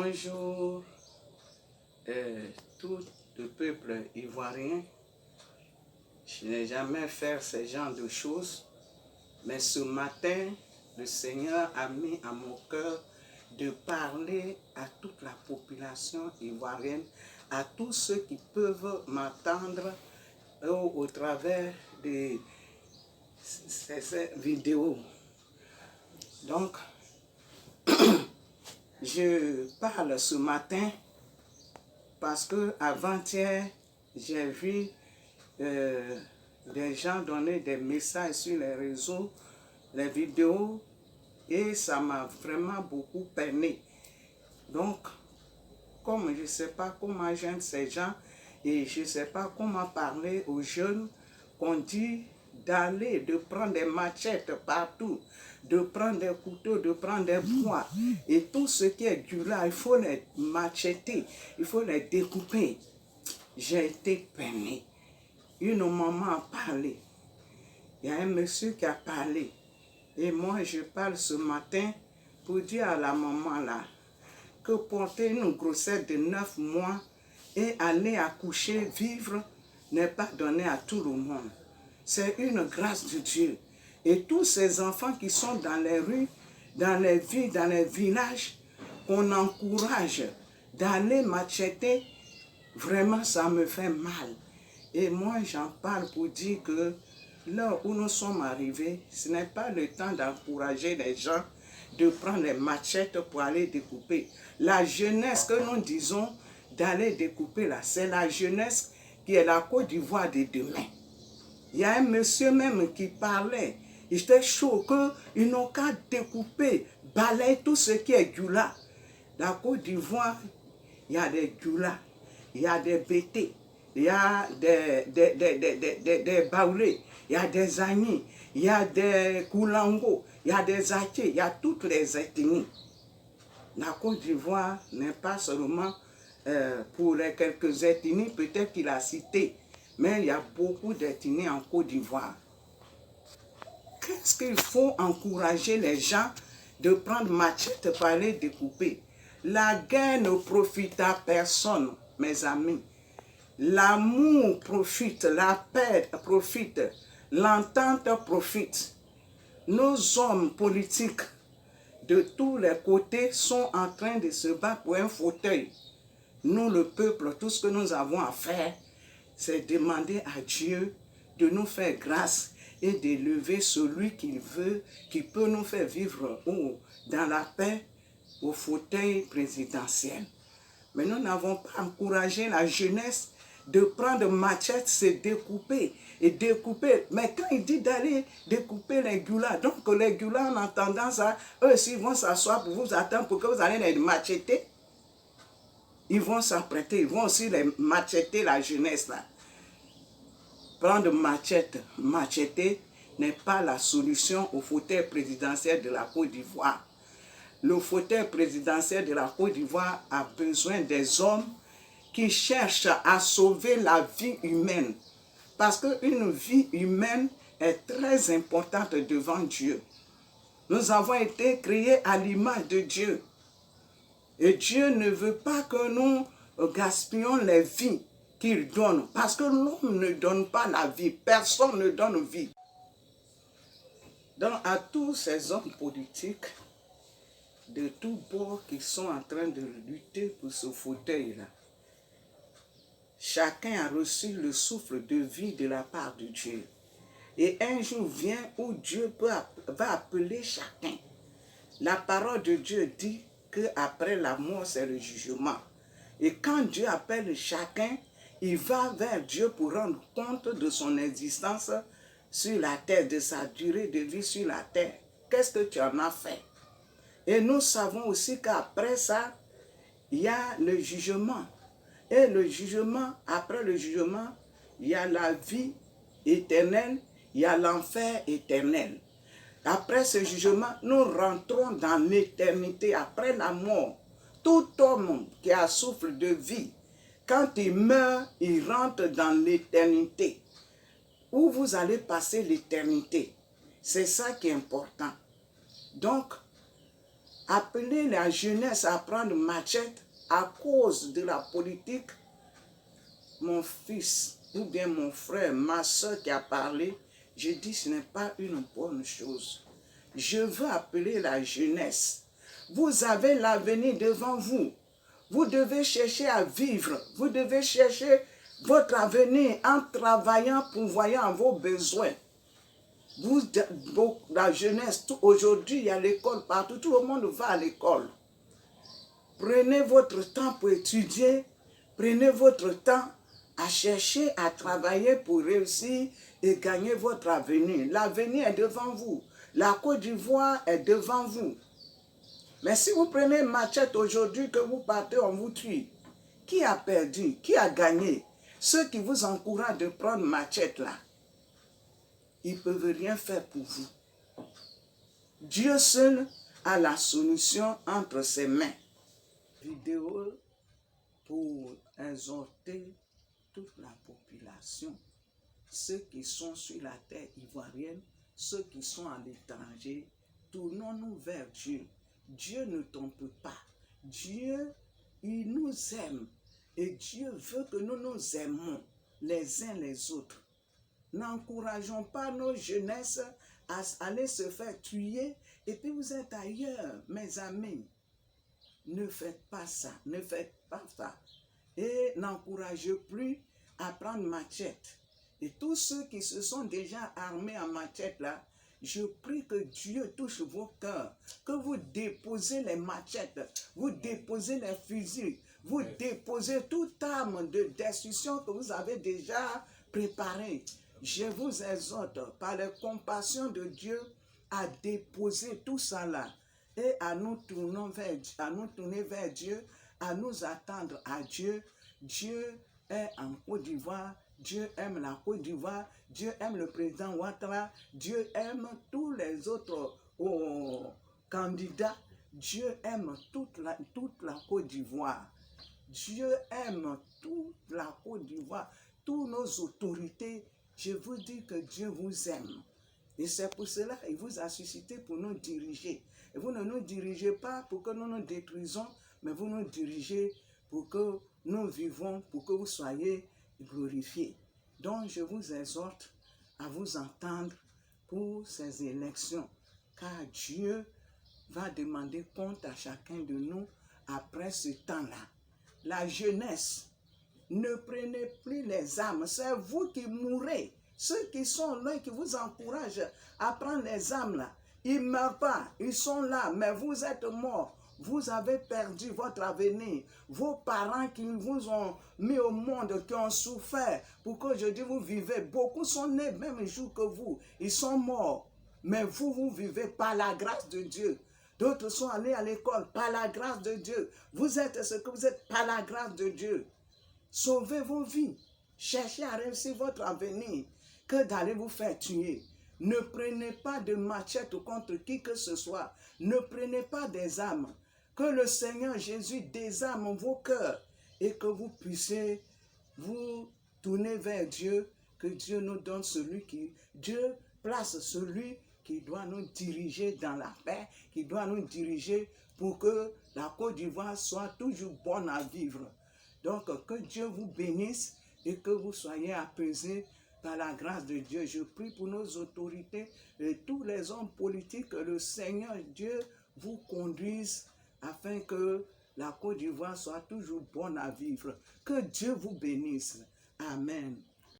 Bonjour tout le peuple ivoirien. Je n'ai jamais fait ce genre de choses, mais ce matin, le Seigneur a mis à mon cœur de parler à toute la population ivoirienne, à tous ceux qui peuvent m'entendre au travers de ces vidéos. Donc, je parle ce matin parce que avant-hier, j'ai vu des gens donner des messages sur les réseaux, les vidéos, et ça m'a vraiment beaucoup peiné. Donc, comme je ne sais pas comment joindre ces gens et je ne sais pas comment parler aux jeunes, qu'on dit d'aller, de prendre des machettes partout, de prendre des couteaux, de prendre des poids. Et tout ce qui est du là, il faut les machetter, il faut les découper. J'ai été peiné. Une maman a parlé. Il y a un monsieur qui a parlé. Et moi, je parle ce matin pour dire à la maman là, que porter une grossesse de 9 mois et aller accoucher, vivre, n'est pas donné à tout le monde. C'est une grâce de Dieu. Et tous ces enfants qui sont dans les rues, dans les villes, dans les villages, qu'on encourage d'aller macheter, vraiment ça me fait mal. Et moi j'en parle pour dire que là où nous sommes arrivés, ce n'est pas le temps d'encourager les gens de prendre les machettes pour aller découper. La jeunesse que nous disons d'aller découper là, c'est la jeunesse qui est la Côte d'Ivoire de demain. Il y a un monsieur même qui parlait, il était chaud qu'ils n'ont qu'à découper, balayer tout ce qui est Djoula. La Côte d'Ivoire, il y a des Djoula, il y a des Bété, il y a des Baoulés, il y a des Agnis, il y a des Koulango, il y a des Aké, il y a toutes les ethnies. La Côte d'Ivoire n'est pas seulement pour les quelques ethnies, peut-être qu'il a cité, mais il y a beaucoup d'ethnies en Côte d'Ivoire. Qu'est-ce qu'il faut encourager les gens de prendre machette pour aller découper? La guerre ne profite à personne, mes amis. L'amour profite, la paix profite, l'entente profite. Nos hommes politiques de tous les côtés sont en train de se battre pour un fauteuil. Nous, le peuple, tout ce que nous avons à faire, c'est demander à Dieu de nous faire grâce et d'élever celui qu'il veut, qui peut nous faire vivre dans la paix au fauteuil présidentiel. Mais nous n'avons pas encouragé la jeunesse de prendre machette, se découper et découper. Mais quand il dit d'aller découper les goulas, donc les goulas en entendant ça, eux aussi vont s'asseoir pour vous attendre pour que vous allez les macheter. Ils vont s'apprêter, ils vont aussi les macheter la jeunesse là. Prendre machette, macheter n'est pas la solution au fauteuil présidentiel de la Côte d'Ivoire. Le fauteuil présidentiel de la Côte d'Ivoire a besoin des hommes qui cherchent à sauver la vie humaine. Parce qu'une vie humaine est très importante devant Dieu. Nous avons été créés à l'image de Dieu. Et Dieu ne veut pas que nous gaspillons les vies qu'il donne. Parce que l'homme ne donne pas la vie. Personne ne donne vie. Donc à tous ces hommes politiques de tous bords qui sont en train de lutter pour ce fauteuil-là, chacun a reçu le souffle de vie de la part de Dieu. Et un jour vient où Dieu va appeler chacun. La parole de Dieu dit qu'après la mort, c'est le jugement. Et quand Dieu appelle chacun, il va vers Dieu pour rendre compte de son existence sur la terre, de sa durée de vie sur la terre. Qu'est-ce que tu en as fait? Et nous savons aussi qu'après ça, il y a le jugement. Et le jugement, après le jugement, il y a la vie éternelle, il y a l'enfer éternel. Après ce jugement, nous rentrons dans l'éternité, après la mort. Tout homme qui a souffle de vie, quand il meurt, il rentre dans l'éternité. Où vous allez passer l'éternité. C'est ça qui est important. Donc, appeler la jeunesse à prendre machette à cause de la politique. Mon fils ou bien mon frère, ma soeur qui a parlé, je dis ce n'est pas une bonne chose. Je veux appeler la jeunesse. Vous avez l'avenir devant vous. Vous devez chercher à vivre. Vous devez chercher votre avenir en travaillant, pourvoyant vos besoins. Vous, la jeunesse, aujourd'hui, il y a l'école partout. Tout le monde va à l'école. Prenez votre temps pour étudier. Prenez votre temps à chercher à travailler pour réussir et gagner votre avenir. L'avenir est devant vous. La Côte d'Ivoire est devant vous. Mais si vous prenez machette aujourd'hui, que vous partez, on vous tue. Qui a perdu? Qui a gagné? Ceux qui vous encouragent de prendre machette là, ils ne peuvent rien faire pour vous. Dieu seul a la solution entre ses mains. Vidéo pour exhorter toute la population, ceux qui sont sur la terre ivoirienne, ceux qui sont à l'étranger, tournons-nous vers Dieu. Dieu ne trompe pas. Dieu, il nous aime. Et Dieu veut que nous nous aimons les uns les autres. N'encourageons pas nos jeunesses à aller se faire tuer et puis vous êtes ailleurs, mes amis. Ne faites pas ça, ne faites pas ça. Et n'encouragez plus à prendre machette. Et tous ceux qui se sont déjà armés en machette là, je prie que Dieu touche vos cœurs, que vous déposez les machettes, vous déposez les fusils, vous déposez toute arme de destruction que vous avez déjà préparée. Je vous exhorte par la compassion de Dieu à déposer tout ça là et à nous tourner vers Dieu, à nous attendre à Dieu. Dieu est en Côte d'Ivoire. Dieu aime la Côte d'Ivoire, Dieu aime le président Ouattara, Dieu aime tous les autres candidats, Dieu aime toute la Côte d'Ivoire. Dieu aime toute la Côte d'Ivoire, toutes nos autorités. Je vous dis que Dieu vous aime. Et c'est pour cela qu'il vous a suscité pour nous diriger. Et vous ne nous dirigez pas pour que nous nous détruisons, mais vous nous dirigez pour que nous vivons, pour que vous soyez glorifié. Donc je vous exhorte à vous entendre pour ces élections, car Dieu va demander compte à chacun de nous après ce temps-là. La jeunesse, ne prenez plus les armes, c'est vous qui mourrez. Ceux qui sont là, qui vous encouragent à prendre les armes là, ils ne meurent pas, ils sont là, mais vous êtes morts. Vous avez perdu votre avenir. Vos parents qui vous ont mis au monde, qui ont souffert pour qu'aujourd'hui vous vivez. Beaucoup sont nés même jour que vous. Ils sont morts. Mais vous, vous vivez par la grâce de Dieu. D'autres sont allés à l'école par la grâce de Dieu. Vous êtes ce que vous êtes par la grâce de Dieu. Sauvez vos vies. Cherchez à réussir votre avenir que d'aller vous faire tuer. Ne prenez pas de machette contre qui que ce soit. Ne prenez pas des armes. Que le Seigneur Jésus désarme vos cœurs et que vous puissiez vous tourner vers Dieu, que Dieu nous donne Dieu place celui qui doit nous diriger dans la paix, qui doit nous diriger pour que la Côte d'Ivoire soit toujours bonne à vivre. Donc que Dieu vous bénisse et que vous soyez apaisés par la grâce de Dieu. Je prie pour nos autorités et tous les hommes politiques, que le Seigneur Dieu vous conduise afin que la Côte d'Ivoire soit toujours bonne à vivre. Que Dieu vous bénisse. Amen.